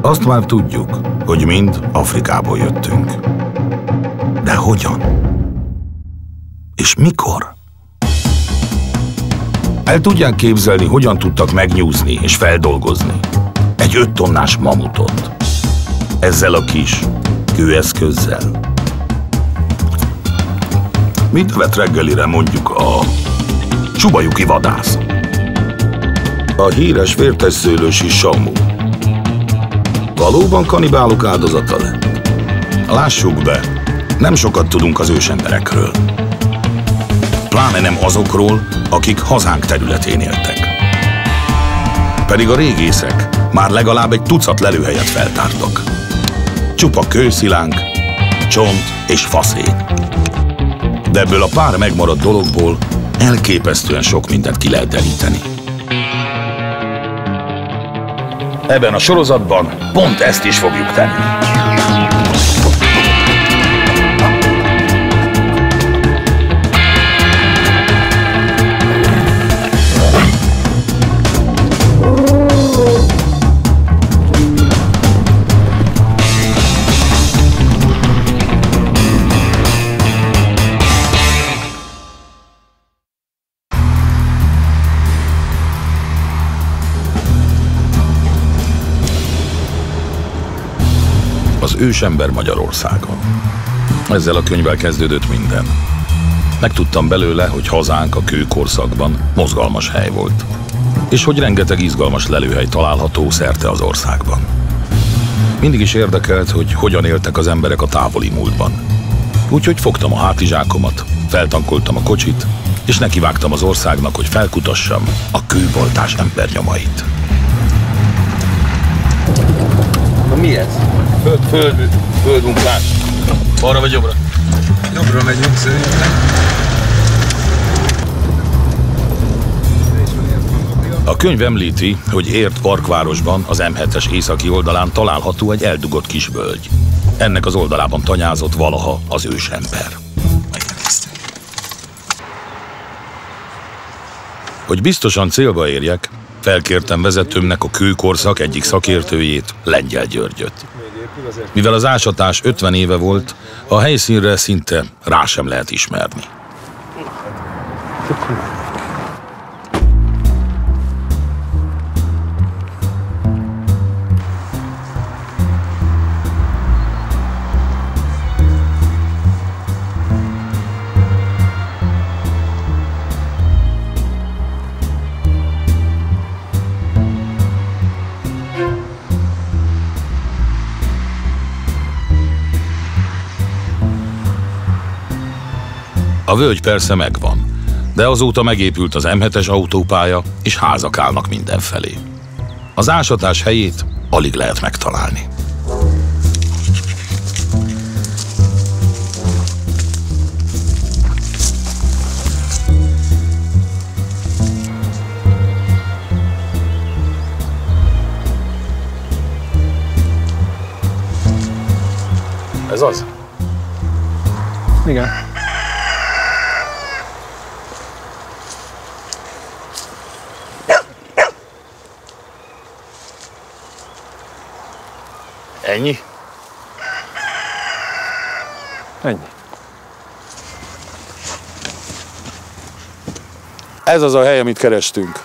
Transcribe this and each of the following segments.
Azt már tudjuk, hogy mind Afrikából jöttünk. De hogyan? És mikor? El tudják képzelni, hogyan tudtak megnyúzni és feldolgozni egy 5 tonnás mamutot ezzel a kis kőeszközzel? Mit vett reggelire mondjuk a csubajuki vadász? A híres vértesszőlősi Samu valóban kanibálok áldozata lett? Lássuk be, nem sokat tudunk az ősemberekről. Pláne nem azokról, akik hazánk területén éltek. Pedig a régészek már legalább egy tucat lelőhelyet feltártak. Csupa kőszilánk, csont és faszény. De ebből a pár megmaradt dologból elképesztően sok mindent ki lehet deríteni. Ebben a sorozatban pont ezt is fogjuk tenni. Az ősember Magyarországon. Ezzel a könyvvel kezdődött minden. Megtudtam belőle, hogy hazánk a kőkorszakban mozgalmas hely volt, és hogy rengeteg izgalmas lelőhely található szerte az országban. Mindig is érdekelt, hogy hogyan éltek az emberek a távoli múltban. Úgyhogy fogtam a hátizsákomat, feltankoltam a kocsit, és nekivágtam az országnak, hogy felkutassam a kőbaltás embernyomait. Na mi ez? Földmunkás. Balra vagy jobbra? Jobbra megyünk szerintem. A könyv említi, hogy Ért parkvárosban, az M7-es északi oldalán található egy eldugott kis völgy. Ennek az oldalában tanyázott valaha az ősember. Hogy biztosan célba érjek, felkértem vezetőmnek a kőkorszak egyik szakértőjét, Lengyel Györgyöt. Mivel az ásatás 50 éve volt, a helyszínre szinte rá sem lehet ismerni. A völgy persze megvan, de azóta megépült az M7-es autópálya, és házak állnak mindenfelé. Az ásatás helyét alig lehet megtalálni. Ez az? Igen. Ennyi? Ennyi. Ez az a hely, amit kerestünk.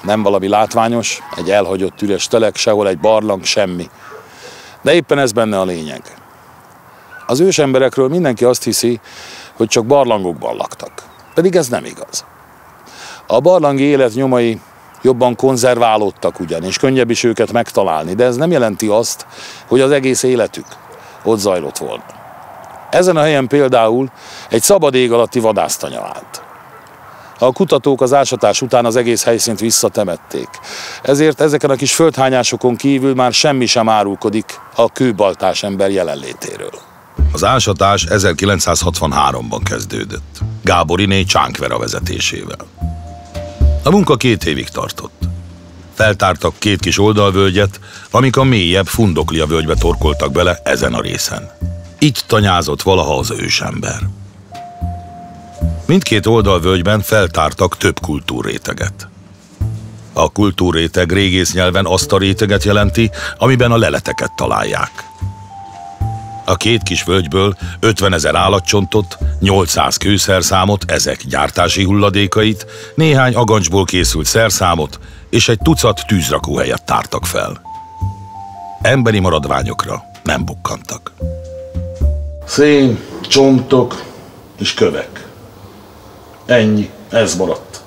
Nem valami látványos, egy elhagyott üres telek, sehol egy barlang, semmi. De éppen ez benne a lényeg. Az ősemberekről mindenki azt hiszi, hogy csak barlangokban laktak. Pedig ez nem igaz. A barlangi élet nyomai jobban konzerválódtak ugyan, és könnyebb is őket megtalálni, de ez nem jelenti azt, hogy az egész életük ott zajlott volna. Ezen a helyen például egy szabad ég alatti vadásztanya állt. A kutatók az ásatás után az egész helyszínt visszatemették. Ezért ezeken a kis földhányásokon kívül már semmi sem árulkodik a kőbaltás ember jelenlétéről. Az ásatás 1963-ban kezdődött, Gáboriné Csánkvera vezetésével. A munka 2 évig tartott. Feltártak 2 kis oldalvölgyet, amik a mélyebb Fundoklia völgybe torkoltak bele ezen a részen. Itt tanyázott valaha az ősember. Mindkét oldalvölgyben feltártak több kultúrréteget. A kultúrréteg régész nyelven azt a réteget jelenti, amiben a leleteket találják. A két kis völgyből 50 000 állatcsontot, 800 kőszerszámot, ezek gyártási hulladékait, néhány agancsból készült szerszámot és egy tucat tűzrakóhelyet tártak fel. Emberi maradványokra nem bukkantak. Szén, csontok és kövek. Ennyi, ez maradt.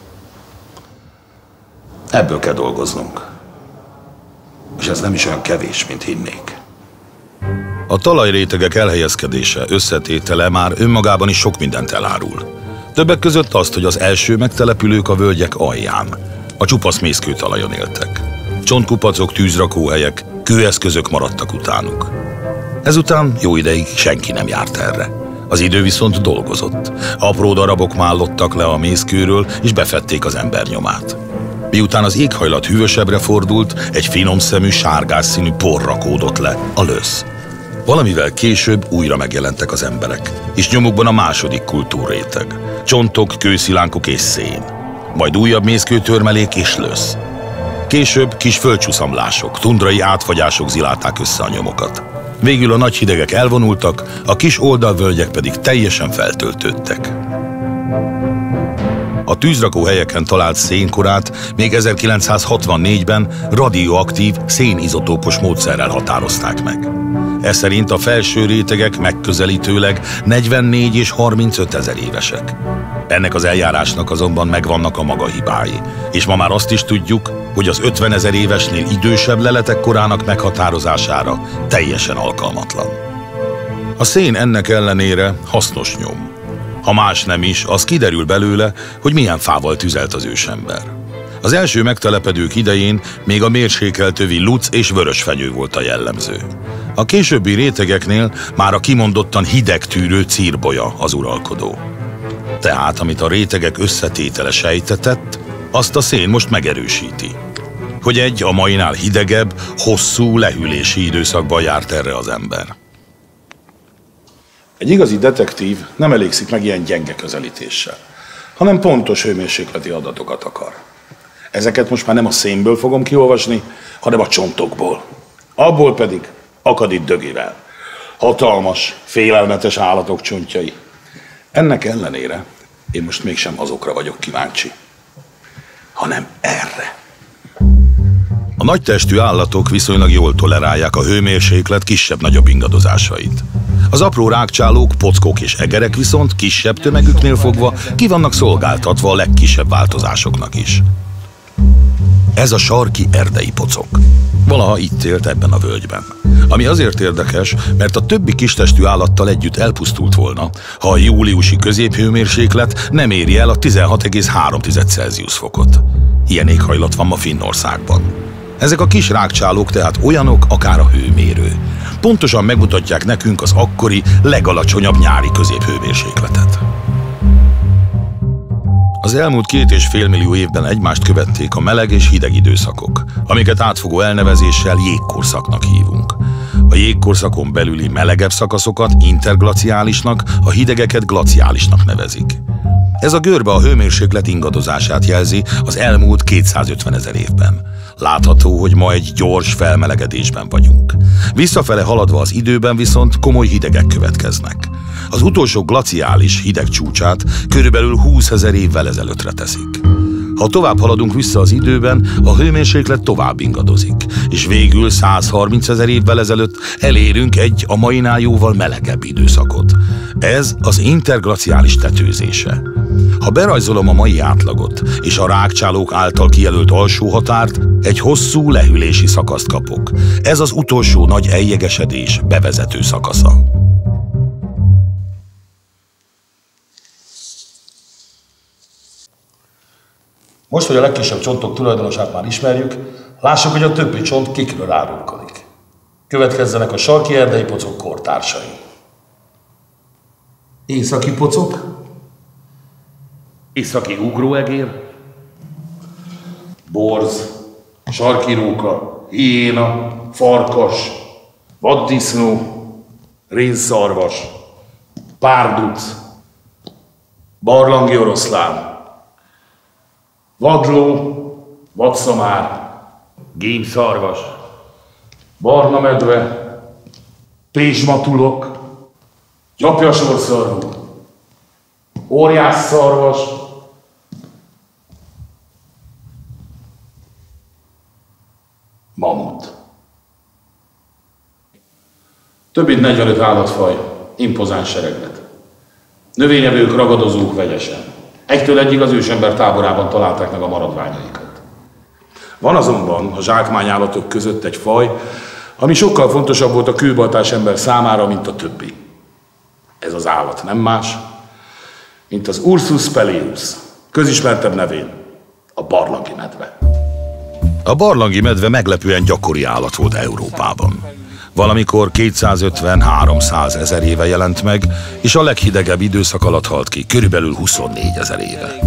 Ebből kell dolgoznunk. És ez nem is olyan kevés, mint hinnék. A talajrétegek elhelyezkedése, összetétele már önmagában is sok mindent elárul. Többek között azt, hogy az első megtelepülők a völgyek alján, a csupasz mészkőtalajon éltek. Csontkupacok, tűzrakóhelyek, kőeszközök maradtak utánuk. Ezután jó ideig senki nem járt erre. Az idő viszont dolgozott. Apró darabok mállottak le a mészkőről, és befették az ember nyomát. Miután az éghajlat hűvösebbre fordult, egy finom szemű, sárgás színű por rakódott le, a lösz. Valamivel később újra megjelentek az emberek, és nyomukban a második kultúrréteg. Csontok, kőszilánkok és szén. Majd újabb mészkőtörmelék és lösz. Később kis földcsúszamlások, tundrai átfagyások zilálták össze a nyomokat. Végül a nagy hidegek elvonultak, a kis oldalvölgyek pedig teljesen feltöltődtek. A tűzrakóhelyeken talált szénkorát még 1964-ben radioaktív, szénizotópos módszerrel határozták meg. Ez szerint a felső rétegek megközelítőleg 44 és 35 000 évesek. Ennek az eljárásnak azonban megvannak a maga hibái, és ma már azt is tudjuk, hogy az 50 000 évesnél idősebb leletek korának meghatározására teljesen alkalmatlan. A szén ennek ellenére hasznos nyom. Ha más nem is, az kiderül belőle, hogy milyen fával tüzelt az ősember. Az első megtelepedők idején még a mérsékeltövi luc és vörösfenyő volt a jellemző. A későbbi rétegeknél már a kimondottan hidegtűrő círbolya az uralkodó. Tehát, amit a rétegek összetétele sejtetett, azt a szén most megerősíti. Hogy egy a mainál hidegebb, hosszú lehűlési időszakban járt erre az ember. Egy igazi detektív nem elégszik meg ilyen gyenge közelítéssel, hanem pontos hőmérsékleti adatokat akar. Ezeket most már nem a szénből fogom kiolvasni, hanem a csontokból. Abból pedig akadit dögivel. Hatalmas, félelmetes állatok csontjai. Ennek ellenére én most mégsem azokra vagyok kíváncsi, hanem erre. A nagytestű állatok viszonylag jól tolerálják a hőmérséklet kisebb-nagyobb ingadozásait. Az apró rágcsálók, pockók és egerek viszont kisebb tömegüknél fogva ki vannak szolgáltatva a legkisebb változásoknak is. Ez a sarki erdei pocok. Valaha itt élt ebben a völgyben. Ami azért érdekes, mert a többi kistestű állattal együtt elpusztult volna, ha a júliusi középhőmérséklet nem éri el a 16,3 Celsius fokot. Ilyen éghajlat van ma Finnországban. Ezek a kis rágcsálók tehát olyanok, akár a hőmérő. Pontosan megmutatják nekünk az akkori legalacsonyabb nyári középhőmérsékletet. Az elmúlt 2,5 millió évben egymást követték a meleg és hideg időszakok, amiket átfogó elnevezéssel jégkorszaknak hívunk. A jégkorszakon belüli melegebb szakaszokat interglaciálisnak, a hidegeket glaciálisnak nevezik. Ez a görbe a hőmérséklet ingadozását jelzi az elmúlt 250 000 évben. Látható, hogy ma egy gyors felmelegedésben vagyunk. Visszafele haladva az időben viszont komoly hidegek következnek. Az utolsó glaciális hideg csúcsát körülbelül 20 000 évvel ezelőttre teszik. Ha tovább haladunk vissza az időben, a hőmérséklet tovább ingadozik, és végül 130 000 évvel ezelőtt elérünk egy a mainál jóval melegebb időszakot. Ez az interglaciális tetőzése. Ha berajzolom a mai átlagot, és a rágcsálók által kijelölt alsó határt, egy hosszú lehűlési szakaszt kapok. Ez az utolsó nagy eljegesedés bevezető szakasza. Most, hogy a legkisebb csontok tulajdonosát már ismerjük, lássuk, hogy a többi csont kikről árulkodik. Következzenek a sarki erdei pocok kortársai. Északi pocok, északi ugróegér, borz, sarki róka, hiéna, farkas, vaddisznó, rénszarvas, párduc, barlangi oroszlán, vadló, vadszamár, gémszarvas, barna medve, pézsmatulok, gyapjasorszarvú, óriásszarvas, mamut. Több mint 45 állatfaj, impozáns sereglet. Növényevők, ragadozók vegyesen. Egytől egyig az ősember táborában találták meg a maradványaikat. Van azonban a zsákmányállatok között egy faj, ami sokkal fontosabb volt a kőbaltás ember számára, mint a többi. Ez az állat nem más, mint az Ursus pelleus, közismertebb nevén a barlangi medve. A barlangi medve meglepően gyakori állat volt Európában. Valamikor 250-300 ezer éve jelent meg, és a leghidegebb időszak alatt halt ki, körülbelül 24 000 éve.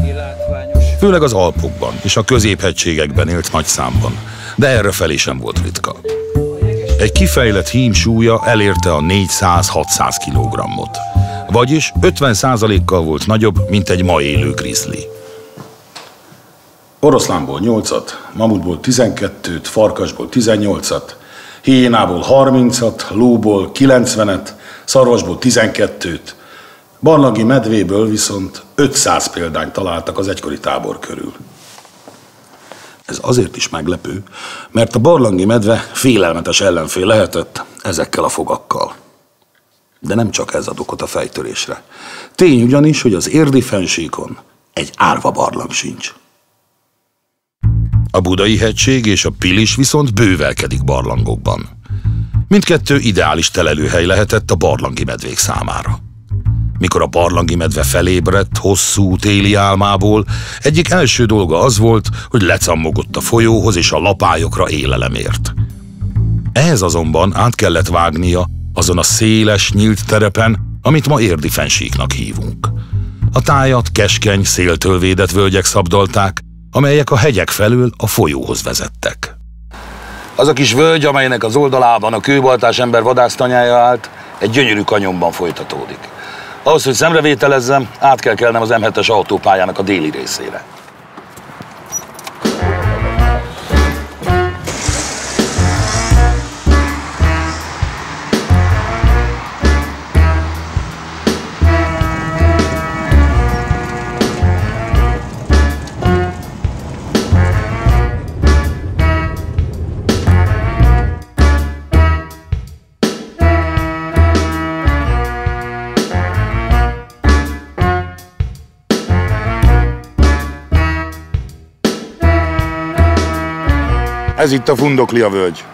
Főleg az Alpokban és a középhegységekben élt nagy számban, de errefelé sem volt ritka. Egy kifejlett hím súlya elérte a 400-600 kg-ot, vagyis 50%-kal volt nagyobb, mint egy ma élő grizzly. Oroszlánból 8-at, mamutból 12-t, farkasból 18-at, hiénából 30-at, lóból 90-et, szarvasból 12-t, barlangi medvéből viszont 500 példányt találtak az egykori tábor körül. Ez azért is meglepő, mert a barlangi medve félelmetes ellenfél lehetett ezekkel a fogakkal. De nem csak ez ad okot a fejtörésre. Tény ugyanis, hogy az Érdi-fennsíkon egy árva barlang sincs. A Budai-hegység és a Pilis viszont bővelkedik barlangokban. Mindkettő ideális telelőhely lehetett a barlangi medvék számára. Mikor a barlangi medve felébredt hosszú téli álmából, egyik első dolga az volt, hogy lecammogott a folyóhoz és a lapályokra élelemért. Ehhez azonban át kellett vágnia azon a széles, nyílt terepen, amit ma Érdi-fennsíknak hívunk. A tájat keskeny, széltől védett völgyek szabdalták, amelyek a hegyek felől a folyóhoz vezettek. Az a kis völgy, amelynek az oldalában a kőbaltás ember vadásztanyája állt, egy gyönyörű kanyonban folytatódik. Ahhoz, hogy szemrevételezzem, át kell kelnem az M7-es autópályának a déli részére. Ez itt a Fundoklia völgy.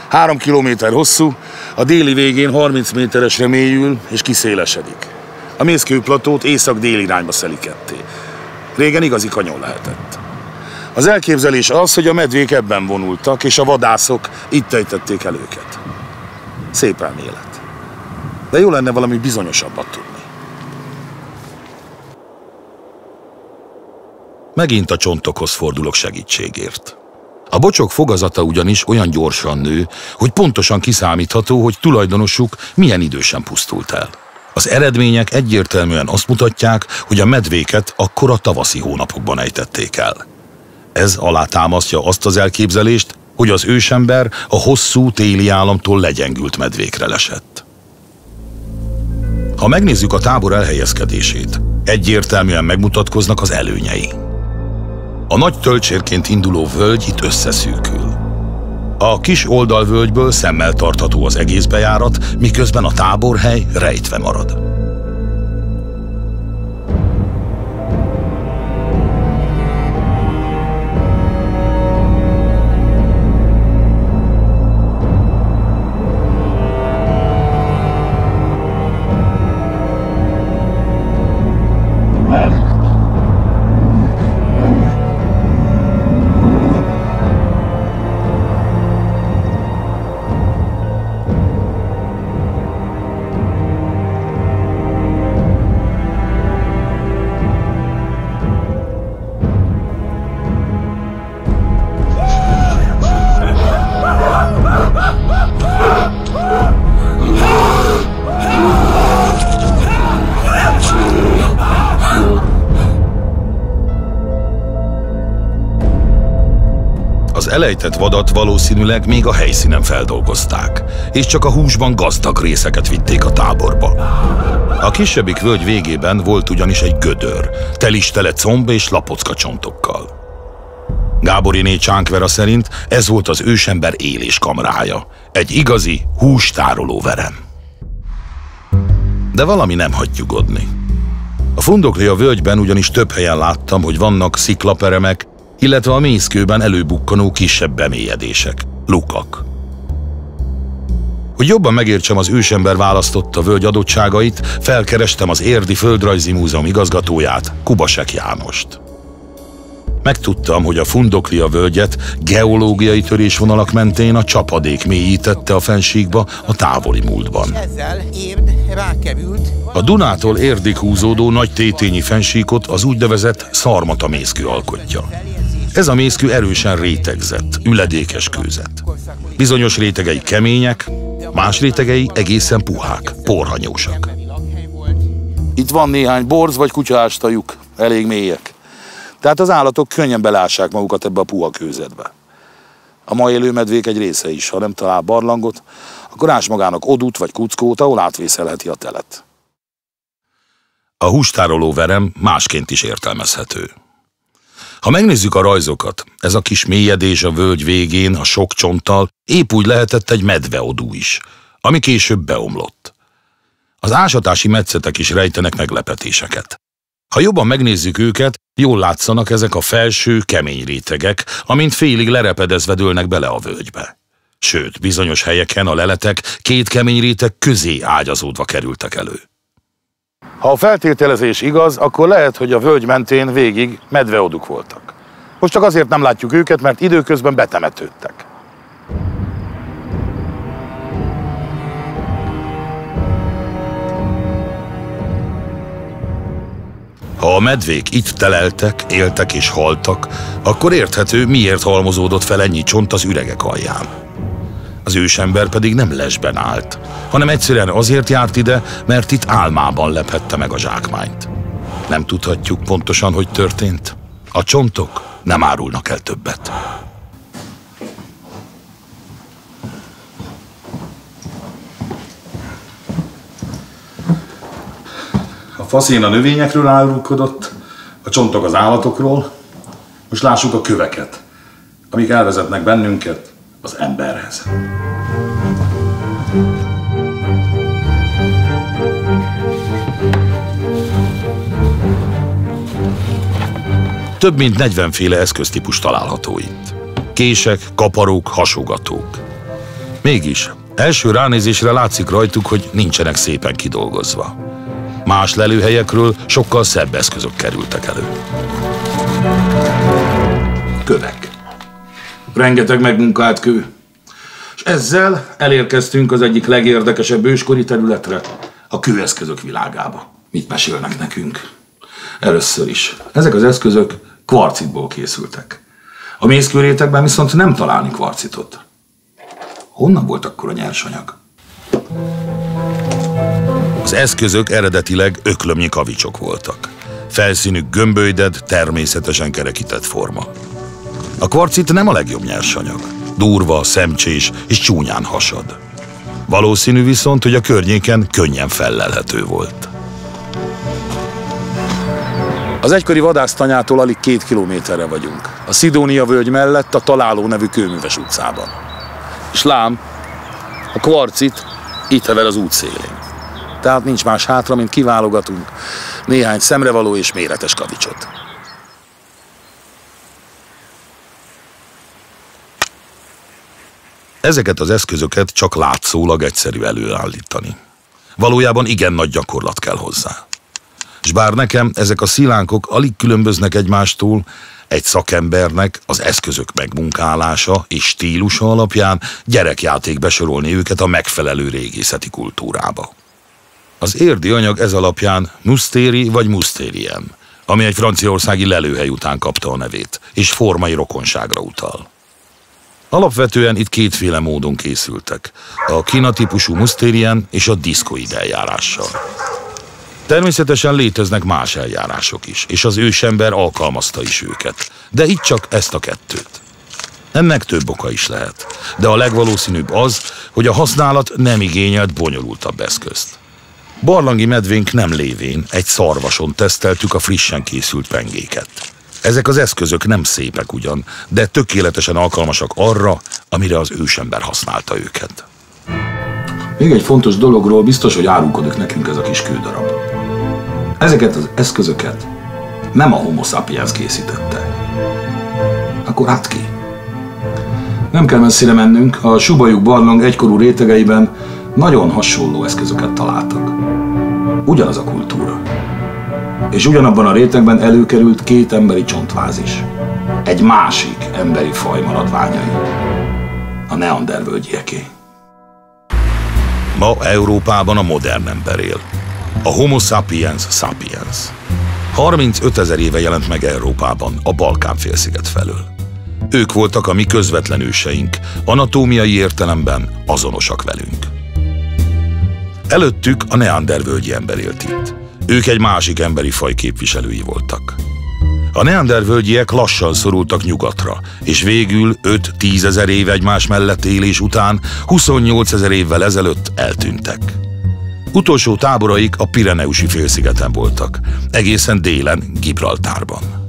3 kilométer hosszú, a déli végén 30 méteresre mélyül és kiszélesedik. A Mészkő-platót észak-déli irányba szeli ketté. Régen igazi kanyon lehetett. Az elképzelés az, hogy a medvék ebben vonultak, és a vadászok itt ejtették el őket. Szép elmélet. De jó lenne valami bizonyosabbat tudni. Megint a csontokhoz fordulok segítségért. A bocsok fogazata ugyanis olyan gyorsan nő, hogy pontosan kiszámítható, hogy tulajdonosuk milyen idősen pusztult el. Az eredmények egyértelműen azt mutatják, hogy a medvéket akkor a tavaszi hónapokban ejtették el. Ez alátámasztja azt az elképzelést, hogy az ősember a hosszú téli államtól legyengült medvékre lesett. Ha megnézzük a tábor elhelyezkedését, egyértelműen megmutatkoznak az előnyei. A nagy töltsérként induló völgy itt összeszűkül. A kis oldalvölgyből szemmel tartható az egész bejárat, miközben a táborhely rejtve marad. elejtett vadat valószínűleg még a helyszínen feldolgozták, és csak a húsban gazdag részeket vitték a táborba. A kisebbik völgy végében volt ugyanis egy gödör, telistele comb és lapocka csontokkal. Gáboriné Csánkvera szerint ez volt az ősember éléskamrája, egy igazi hústároló verem. De valami nem hagy nyugodni. A Fundoklia völgyben ugyanis több helyen láttam, hogy vannak sziklaperemek, illetve a mészkőben előbukkanó kisebb bemélyedések, lukak. Hogy jobban megértsem az ősember választotta völgy adottságait, felkerestem az Érdi Földrajzi Múzeum igazgatóját, Kubasek Jánost. Megtudtam, hogy a Fundoklia völgyet geológiai törésvonalak mentén a csapadék mélyítette a fennsíkba a távoli múltban. A Dunától Érdig húzódó nagy tétényi fennsíkot az úgynevezett szarmata mészkő alkotja. Ez a mészkő erősen rétegzett, üledékes kőzet. Bizonyos rétegei kemények, más rétegei egészen puhák, porhanyósak. Itt van néhány borz vagy kutyaástajuk, elég mélyek. Tehát az állatok könnyen belássák magukat ebbe a puha kőzetbe. A ma élő medvék egy része is, ha nem talál barlangot, akkor ás magának odút vagy kuckót, ahol átvészelheti a telet. A hústároló verem másként is értelmezhető. Ha megnézzük a rajzokat, ez a kis mélyedés a völgy végén, a sok csonttal, épp úgy lehetett egy medveodú is, ami később beomlott. Az ásatási metszetek is rejtenek meglepetéseket. Ha jobban megnézzük őket, jól látszanak ezek a felső, kemény rétegek, amint félig lerepedezve dőlnek bele a völgybe. Sőt, bizonyos helyeken a leletek két kemény réteg közé ágyazódva kerültek elő. Ha a feltételezés igaz, akkor lehet, hogy a völgy mentén végig medveoduk voltak. Most csak azért nem látjuk őket, mert időközben betemetődtek. Ha a medvék itt teleltek, éltek és haltak, akkor érthető, miért halmozódott fel ennyi csont az üregek alján. Az ősember pedig nem lesben állt, hanem egyszerűen azért járt ide, mert itt álmában lephette meg a zsákmányt. Nem tudhatjuk pontosan, hogy történt. A csontok nem árulnak el többet. A faszén a növényekről árulkodott, a csontok az állatokról. Most lássuk a köveket, amik elvezetnek bennünket az emberhez. Több mint 40 féle eszköztípus található itt. Kések, kaparók, hasogatók. Mégis, első ránézésre látszik rajtuk, hogy nincsenek szépen kidolgozva. Más lelőhelyekről sokkal szebb eszközök kerültek elő. Kövek. Rengeteg megmunkált kő. És ezzel elérkeztünk az egyik legérdekesebb őskori területre, a kőeszközök világába. Mit mesélnek nekünk? Először is. Ezek az eszközök kvarcitból készültek. A mészkőrétegben viszont nem találni kvarcitot. Honnan volt akkor a nyersanyag? Az eszközök eredetileg öklömnyi kavicsok voltak. Felszínük gömbölyded, természetesen kerekített forma. A kvarcit nem a legjobb nyersanyag. Durva, szemcsés és csúnyán hasad. Valószínű viszont, hogy a környéken könnyen fellelhető volt. Az egykori vadásztanyától alig 2 kilométerre vagyunk. A Szidónia völgy mellett a Találó nevű kőműves utcában. És lám, a kvarcit itt hever az út szélén. Tehát nincs más hátra, mint kiválogatunk néhány szemrevaló és méretes kavicsot. Ezeket az eszközöket csak látszólag egyszerű előállítani. Valójában igen nagy gyakorlat kell hozzá. S bár nekem ezek a szilánkok alig különböznek egymástól, egy szakembernek az eszközök megmunkálása és stílusa alapján gyerekjáték besorolni őket a megfelelő régészeti kultúrába. Az érdi anyag ez alapján Musteri vagy Musterien, ami egy franciaországi lelőhely után kapta a nevét, és formai rokonságra utal. Alapvetően itt kétféle módon készültek, a Kina típusú Musterien és a diszkoid eljárással. Természetesen léteznek más eljárások is, és az ősember alkalmazta is őket, de itt csak ezt a kettőt. Ennek több oka is lehet, de a legvalószínűbb az, hogy a használat nem igényelt bonyolultabb eszközt. Barlangi medvénk nem lévén egy szarvason teszteltük a frissen készült pengéket. Ezek az eszközök nem szépek ugyan, de tökéletesen alkalmasak arra, amire az ősember használta őket. Még egy fontos dologról biztos, hogy árulkodik nekünk ez a kis kődarab. Ezeket az eszközöket nem a Homo sapiens készítette. Akkor hát ki? Nem kell messzire mennünk, a Subajuk barlang egykorú rétegeiben nagyon hasonló eszközöket találtak. Ugyanaz a kultúra. És ugyanabban a rétegben előkerült 2 emberi csontváz is. Egy másik emberi faj maradványai. A neandervölgyeké. Ma Európában a modern ember él. A Homo sapiens sapiens. 35 000 éve jelent meg Európában, a Balkán-félsziget felől. Ők voltak a mi közvetlen őseink, anatómiai értelemben azonosak velünk. Előttük a neandervölgyi ember élt itt. Ők egy másik emberi faj képviselői voltak. A neandervölgyiek lassan szorultak nyugatra, és végül 5-10 000 év egymás mellett élés után 28 000 évvel ezelőtt eltűntek. Utolsó táboraik a Pireneusi félszigeten voltak, egészen délen, Gibraltárban.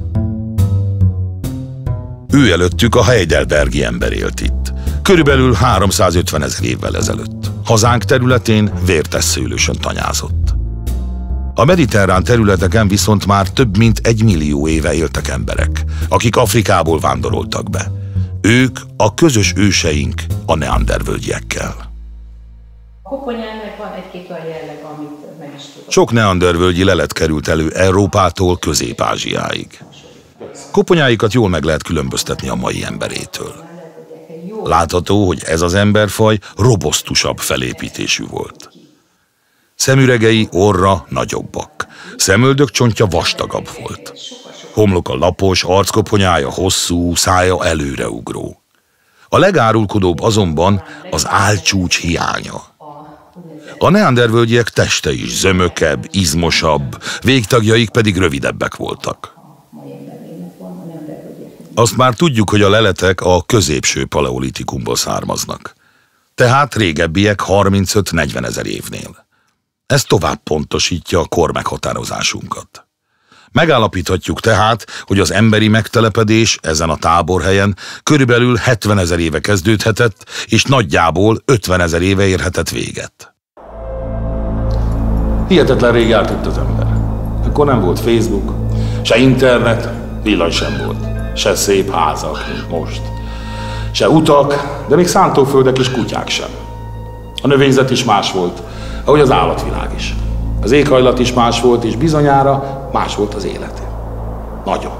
Ő előttük a heidelbergi ember élt itt, körülbelül 350 000 évvel ezelőtt. Hazánk területén vértesszőlősön tanyázott. A mediterrán területeken viszont már több mint 1 millió éve éltek emberek, akik Afrikából vándoroltak be. Ők a közös őseink a neandervölgyiekkel. A koponyának van egy-két olyan jelleg, amit meg is tudok. Sok neandervölgyi lelet került elő Európától Közép-Ázsiáig. Koponyáikat jól meg lehet különböztetni a mai emberétől. Látható, hogy ez az emberfaj robosztusabb felépítésű volt. Szemüregei, orra nagyobbak. Szemöldök csontja vastagabb volt. Homloka lapos, arckoponyája hosszú, szája előreugró. A legárulkodóbb azonban az állcsúcs hiánya. A neandervölgyiek teste is zömökebb, izmosabb, végtagjaik pedig rövidebbek voltak. Azt már tudjuk, hogy a leletek a középső paleolitikumból származnak. Tehát régebbiek 35-40 000 évnél. Ez tovább pontosítja a kor meghatározásunkat. Megállapíthatjuk tehát, hogy az emberi megtelepedés ezen a táborhelyen körülbelül 70 000 éve kezdődhetett, és nagyjából 50 000 éve érhetett véget. Hihetetlen rég járt itt az ember. Akkor nem volt Facebook, se internet, villany sem volt. Se szép házak, mint most. Se utak, de még szántóföldek és kutyák sem. A növényzet is más volt, ahogy az állatvilág is. Az éghajlat is más volt, és bizonyára más volt az élet. Nagyon.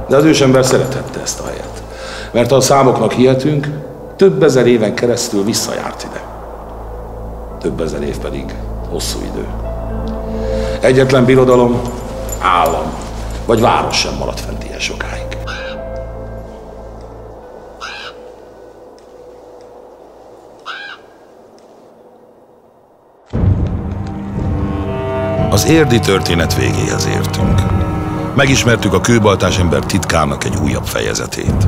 De az ősember szerethette ezt a helyet. Mert ha a számoknak hihetünk, több ezer éven keresztül visszajárt ide. Több ezer év pedig hosszú idő. Egyetlen birodalom, állam vagy város sem maradt fent ilyen sokáig. Az érdi történet végéhez értünk. Megismertük a kőbaltás ember titkának egy újabb fejezetét.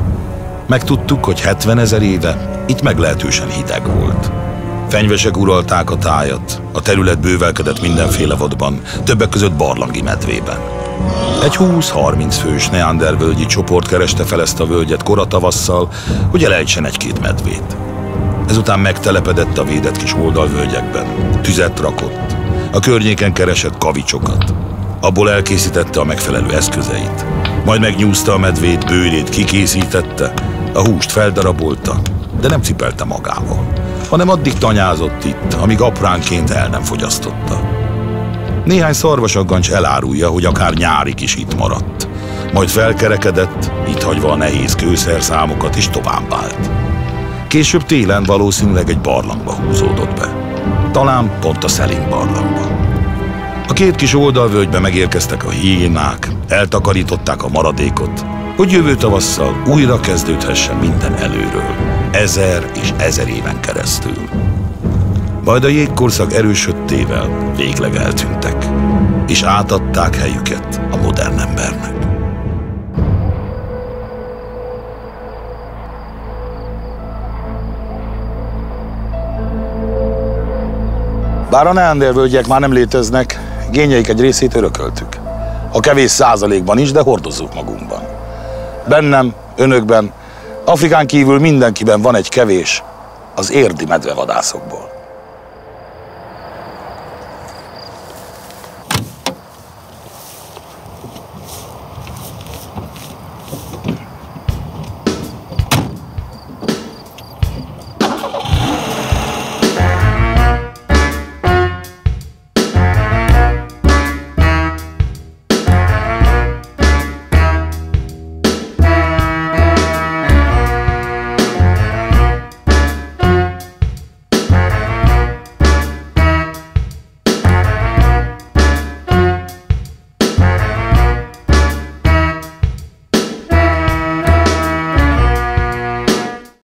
Megtudtuk, hogy 70 000 éve itt meglehetősen hideg volt. Fenyvesek uralták a tájat, a terület bővelkedett mindenféle vadban, többek között barlangi medvében. Egy 20-30 fős neandervölgyi csoport kereste fel ezt a völgyet koratavasszal, hogy elejtsen 1-2 medvét. Ezután megtelepedett a védett kis oldalvölgyekben, tüzet rakott, a környéken keresett kavicsokat. Abból elkészítette a megfelelő eszközeit. Majd megnyúzta a medvét, bőrét kikészítette, a húst feldarabolta, de nem cipelte magával, hanem addig tanyázott itt, amíg apránként el nem fogyasztotta. Néhány szarvasaggancs elárulja, hogy akár nyárig is itt maradt. Majd felkerekedett, itt hagyva a nehéz kőszerszámokat, és továbbált. Később télen valószínűleg egy barlangba húzódott be. Talán pont a Szeling barlangba. A 2 kis oldalvölgybe megérkeztek a hiénák, eltakarították a maradékot, hogy jövő tavasszal újra kezdődhessen minden előről, 1000 és 1000 éven keresztül. Majd a jégkorszak erősödtével végleg eltűntek, és átadták helyüket a modern embernek. Bár a neandervölgyek már nem léteznek, génjeik egy részét örököltük. A kevés százalékban is, de hordozzuk magunkban. Bennem, önökben, Afrikán kívül mindenkiben van egy kevés az érdi medvevadászokból.